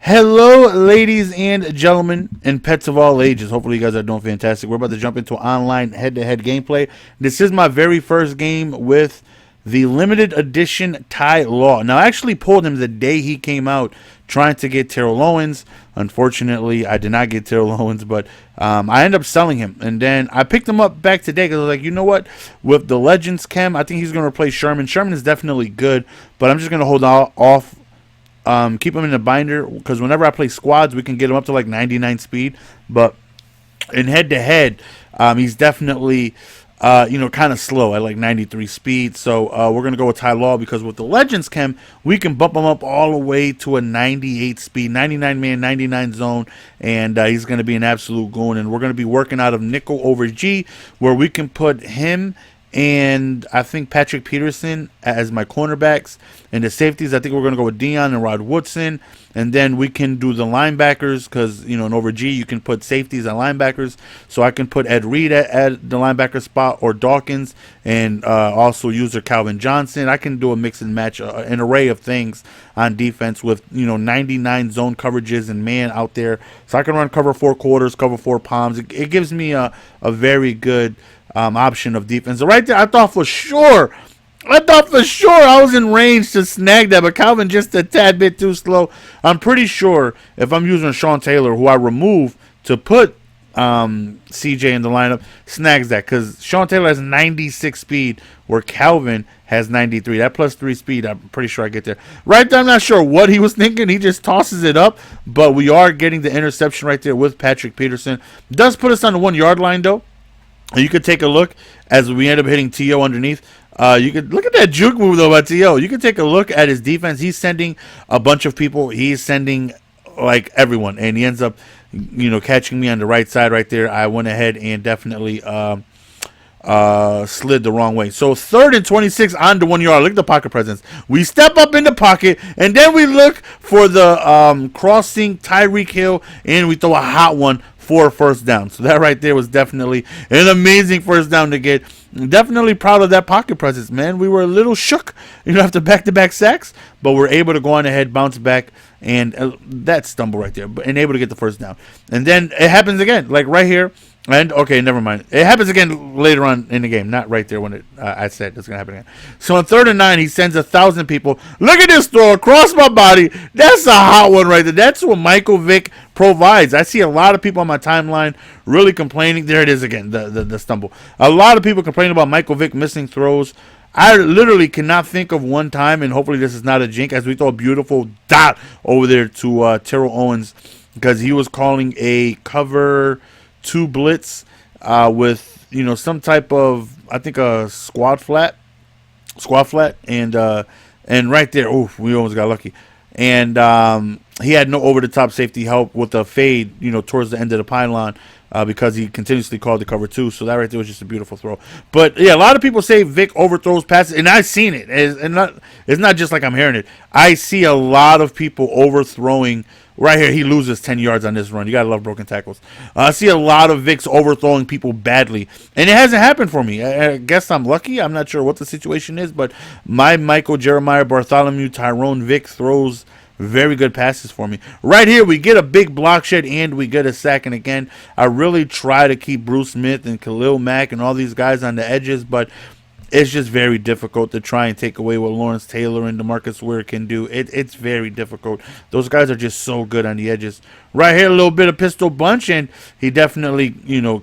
Hello, ladies and gentlemen, and pets of all ages. Hopefully, you guys are doing fantastic. We're about to jump into online head-to-head gameplay. This is my very first game with the limited edition Ty Law. Now, I actually pulled him the day he came out trying to get Terrell Owens. Unfortunately, I did not get Terrell Owens, but I ended up selling him. And then I picked him up back today because I was like, you know what? With the Legends Chem, I think he's going to replace Sherman. Sherman is definitely good, but I'm just going to hold off. Keep him in the binder because whenever I play squads, we can get him up to like 99 speed. But in head-to-head, he's definitely, kind of slow at like 93 speed. So we're going to go with Ty Law because with the Legends Chem, we can bump him up all the way to a 98 speed, 99 man, 99 zone, and he's going to be an absolute goon. And we're going to be working out of nickel over G where we can put him and I think Patrick Peterson as my cornerbacks. And the safeties, I think we're going to go with Dion and Rod Woodson. And then we can do the linebackers because, in over G, you can put safeties and linebackers. So I can put Ed Reed at the linebacker spot or Dawkins and also user Calvin Johnson. I can do a mix and match, an array of things on defense with, 99 zone coverages and man out there. So I can run cover 4 quarters, cover 4 palms. It gives me a very good option of defense. So right there, I thought for sure I was in range to snag that, but Calvin just a tad bit too slow. I'm pretty sure if I'm using Sean Taylor, who I remove to put CJ in the lineup, snags that because Sean Taylor has 96 speed where Calvin has 93. That plus 3 speed, I'm pretty sure I get there. Right there, I'm not sure what he was thinking. He just tosses it up, but we are getting the interception right there with Patrick Peterson. Does put us on the 1 yard line though. You could take a look as we end up hitting T.O. underneath. You could look at that juke move, though, by T.O. You could take a look at his defense. He's sending a bunch of people. He's sending, like, everyone. And he ends up, catching me on the right side right there. I went ahead and definitely slid the wrong way. So 3rd and 26 on the 1 yard. Look at the pocket presence. We step up in the pocket, and then we look for the crossing Tyreek Hill, and we throw a hot one for a first down. So that right there was definitely an amazing first down to get. Definitely proud of that pocket presence, man. We were a little shook, after back-to-back sacks, but we're able to go on ahead, bounce back, and that stumble right there, and able to get the first down. And then it happens again, like right here. And okay, never mind. It happens again later on in the game, not right there when I said it's gonna happen again. So on 3rd and 9, he sends 1,000 people. Look at this throw across my body. That's a hot one right there. That's what Michael Vick provides. I see a lot of people on my timeline really complaining. There it is again, the stumble. A lot of people complaining about Michael Vick missing throws. I literally cannot think of one time, and hopefully this is not a jinx, as we throw a beautiful dot over there to Terrell Owens because he was calling a cover 2 blitz with some type of, I think, a squad flat, and right there, oof, we almost got lucky. And he had no over the top safety help with a fade, towards the end of the pylon because he continuously called the cover 2. So that right there was just a beautiful throw. But yeah, a lot of people say Vic overthrows passes, and I've seen it. It's not just like I'm hearing it. I see a lot of people overthrowing. Right here, he loses 10 yards on this run. You got to love broken tackles. I see a lot of Vicks overthrowing people badly. And it hasn't happened for me. I guess I'm lucky. I'm not sure what the situation is. But my Michael, Jeremiah, Bartholomew, Tyrone Vick throws very good passes for me. Right here, we get a big block shed and we get a sack. And again, I really try to keep Bruce Smith and Khalil Mack and all these guys on the edges. But it's just very difficult to try and take away what Lawrence Taylor and DeMarcus Ware can do. It's very difficult. Those guys are just so good on the edges. Right here, a little bit of pistol bunch, and he definitely,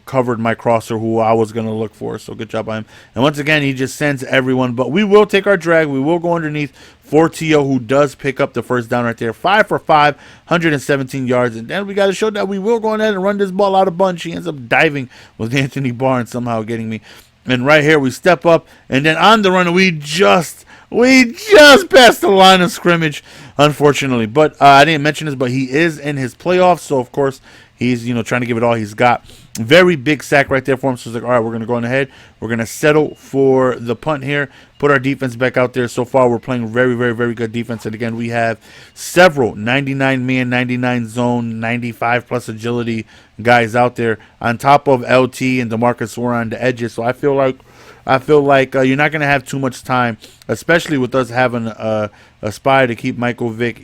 covered my crosser who I was going to look for. So good job by him. And once again, he just sends everyone. But we will take our drag. We will go underneath for T.O., who does pick up the first down right there. 5 for 5, 117 yards. And then we got to show that we will go ahead and run this ball out of bunch. He ends up diving with Anthony Barnes, somehow getting me. And right here, we step up, and then on the run, we just passed the line of scrimmage, unfortunately. But I didn't mention this, but he is in his playoffs, so of course he's trying to give it all he's got. Very big sack right there for him. So it's like, all right, we're going to go on ahead. We're going to settle for the punt here. Put our defense back out there. So far, we're playing very, very, very good defense. And again, we have several 99 man, 99 zone, 95 plus agility guys out there on top of LT and DeMarcus Ware on the edges. So I feel like you're not going to have too much time, especially with us having a spy to keep Michael Vick,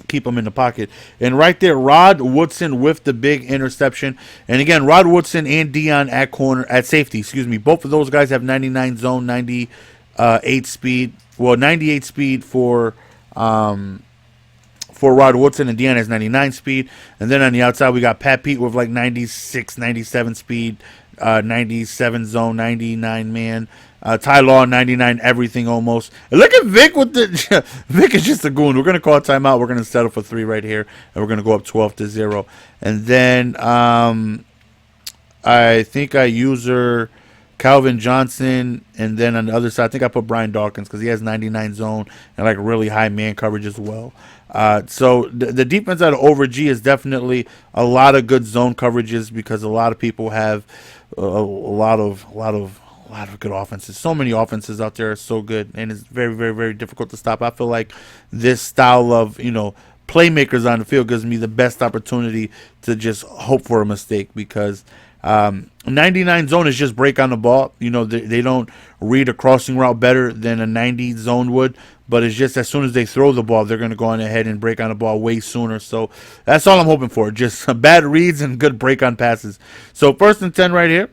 keep him in the pocket. And right there, Rod Woodson with the big interception. And again, Rod Woodson and Dion at safety. Excuse me. Both of those guys have 99 zone, 98 speed. Well, 98 speed for Rod Woodson, and Dion has 99 speed. And then on the outside, we got Pat Pete with like 96, 97 speed, 97 zone, 99 man. Ty Law, 99 everything almost. And look at Vic with the Vic is just a goon. We're gonna call a timeout. We're gonna settle for 3 right here, and we're gonna go up 12-0. And then I think I user Calvin Johnson, and then on the other side, I think I put Brian Dawkins because he has 99 zone and like really high man coverage as well. So the defense out of Over G is definitely a lot of good zone coverages because a lot of people have a lot of good offenses. So many offenses out there are so good, and it's very, very, very difficult to stop. I feel like this style of playmakers on the field gives me the best opportunity to just hope for a mistake because 99 zone is just break on the ball. They don't read a crossing route better than a 90 zone would, but it's just as soon as they throw the ball, they're going to go on ahead and break on the ball way sooner. So that's all I'm hoping for, just bad reads and good break on passes. So 1st and 10 right here.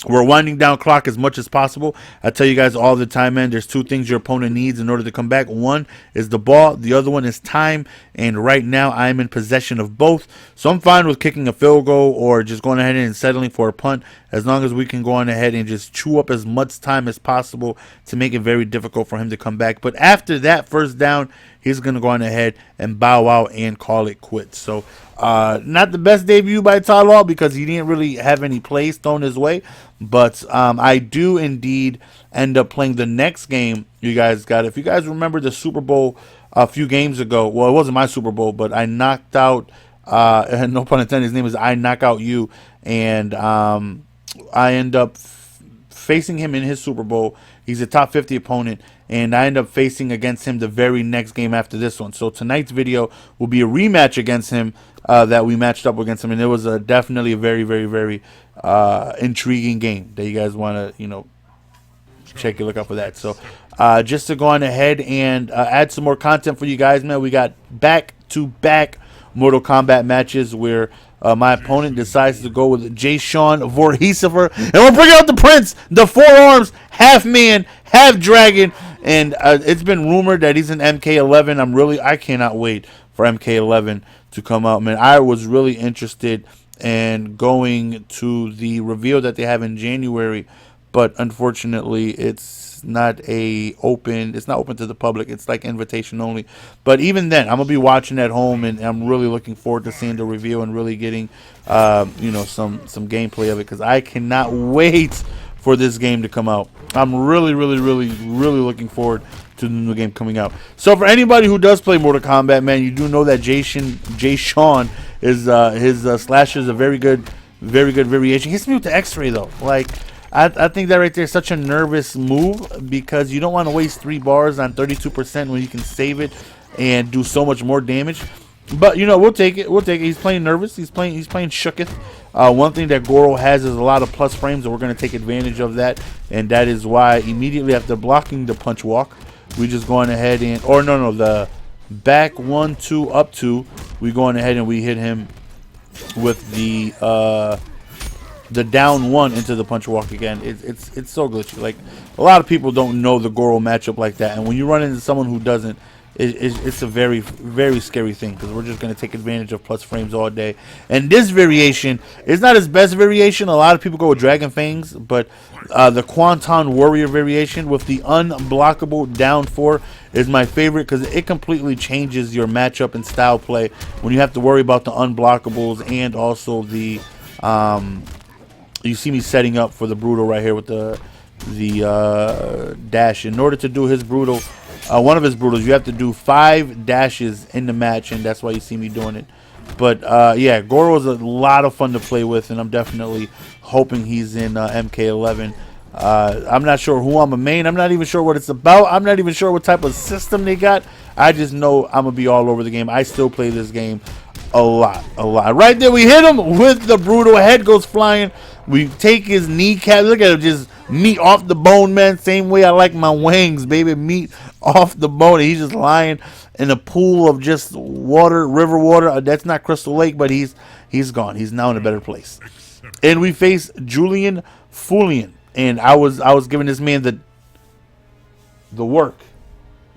We're winding down clock as much as possible. I tell you guys all the time, man, there's 2 things your opponent needs in order to come back. One is the ball. The other one is time. And right now I'm in possession of both. So I'm fine with kicking a field goal or just going ahead and settling for a punt as long as we can go on ahead and just chew up as much time as possible to make it very difficult for him to come back. But after that 1st down, he's going to go on ahead and bow out and call it quits. So not the best debut by Ty Law because he didn't really have any plays thrown his way. But I do indeed end up playing the next game you guys got. If you guys remember the Super Bowl a few games ago, well, it wasn't my Super Bowl, but I knocked out, no pun intended, his name is I Knock Out You. And I end up facing him in his Super Bowl. He's a top 50 opponent, and I end up facing against him the very next game after this one. So tonight's video will be a rematch against him that we matched up against him, and it was definitely a very, very, very intriguing game that you guys want to, check your look out for that. So just to go on ahead and add some more content for you guys, man, we got back-to-back Mortal Kombat matches where my opponent decides to go with Jay-Sean Voorheesover. And we're bringing out the Prince, the 4 arms, half man, half dragon. And it's been rumored that he's in MK11. I cannot wait for MK11 to come out, man. I was really interested in going to the reveal that they have in January, but unfortunately it's not open to the public. It's like invitation only. But even then, I'm gonna be watching at home, and I'm really looking forward to seeing the reveal and really getting some gameplay of it because I cannot wait for this game to come out. I'm really, really, really, really looking forward to the new game coming out. So for anybody who does play Mortal Kombat, man, you do know that Jay-Sean is his slasher is a very good variation. He hits me with the X-ray though. Like I think that right there is such a nervous move because you don't want to waste 3 bars on 32% when you can save it and do so much more damage. But we'll take it. He's playing nervous. He's playing shooketh. One thing that Goro has is a lot of plus frames, and we're going to take advantage of that. And that is why immediately after blocking the punch walk, we just going ahead and the back 1, 2, up 2. We going ahead and we hit him with the down 1 into the punch walk again. It's so glitchy. Like a lot of people don't know the Goro matchup like that, and when you run into someone who doesn't, it's a very, very scary thing because we're just going to take advantage of plus frames all day. And this variation is not his best variation. A lot of people go with Dragon Fangs, but the Quanton Warrior variation with the unblockable down 4 is my favorite because it completely changes your matchup and style play when you have to worry about the unblockables and also the you see me setting up for the Brutal right here with the dash. In order to do his Brutal, one of his Brutals, you have to do 5 dashes in the match, and that's why you see me doing it. But yeah, Goro is a lot of fun to play with, and I'm definitely hoping he's in MK11. I'm not sure who I'm a main. I'm not even sure what it's about. I'm not even sure what type of system they got. I just know I'm going to be all over the game. I still play this game a lot. Right there, we hit him with the Brutal. Head goes flying. We take his kneecap. Look at him just Meat off the bone, man. Same way I like my wings, baby. Meat off the bone. He's just lying in a pool of just water, river water. That's not Crystal Lake, but he's gone. He's now in a better place. And we face Julian Fulian. And I was giving this man the work,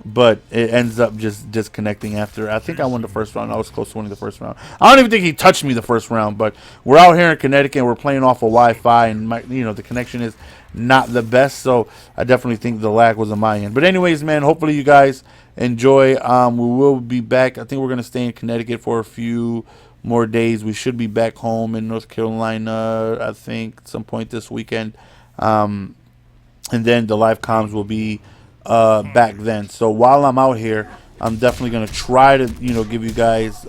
but it ends up just disconnecting after. I think I won the first round. I was close to winning the first round. I don't even think he touched me the first round, but we're out here in Connecticut and we're playing off of Wi-Fi, and the connection is not the best, so I definitely think the lag was on my end. But anyways, man, hopefully you guys enjoy. We will be back. I think we're gonna stay in Connecticut for a few more days. We should be back home in North Carolina, I think, some point this weekend. And then the live comms will be back then. So while I'm out here, I'm definitely going to try to, give you guys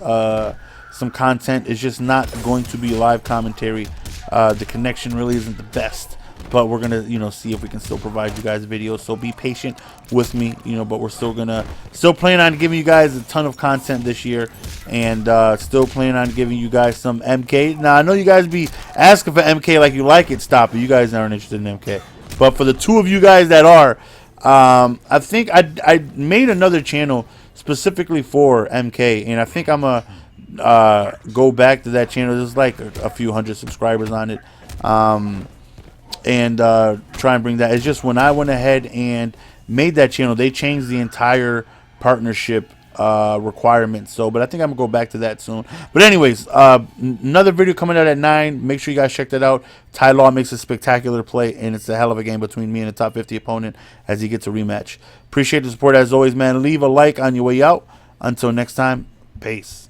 some content. It's just not going to be live commentary. The connection really isn't the best, but we're going to, see if we can still provide you guys videos. So be patient with me, but we're still planning on giving you guys a ton of content this year, and still planning on giving you guys some MK. Now, I know you guys be asking for MK like you like it. Stop it. You guys aren't interested in MK. But for the two of you guys that are, I think I made another channel specifically for MK, and I think I'm gonna go back to that channel. There's like a few hundred subscribers on it, and try and bring that. It's just when I went ahead and made that channel, they changed the entire partnership requirements. But I think I'm gonna go back to that soon. But anyways, another video coming out at 9. Make sure you guys check that out. Ty Law makes a spectacular play, and it's a hell of a game between me and the top 50 opponent as he gets a rematch. Appreciate the support as always, man. Leave a like on your way out. Until next time, peace.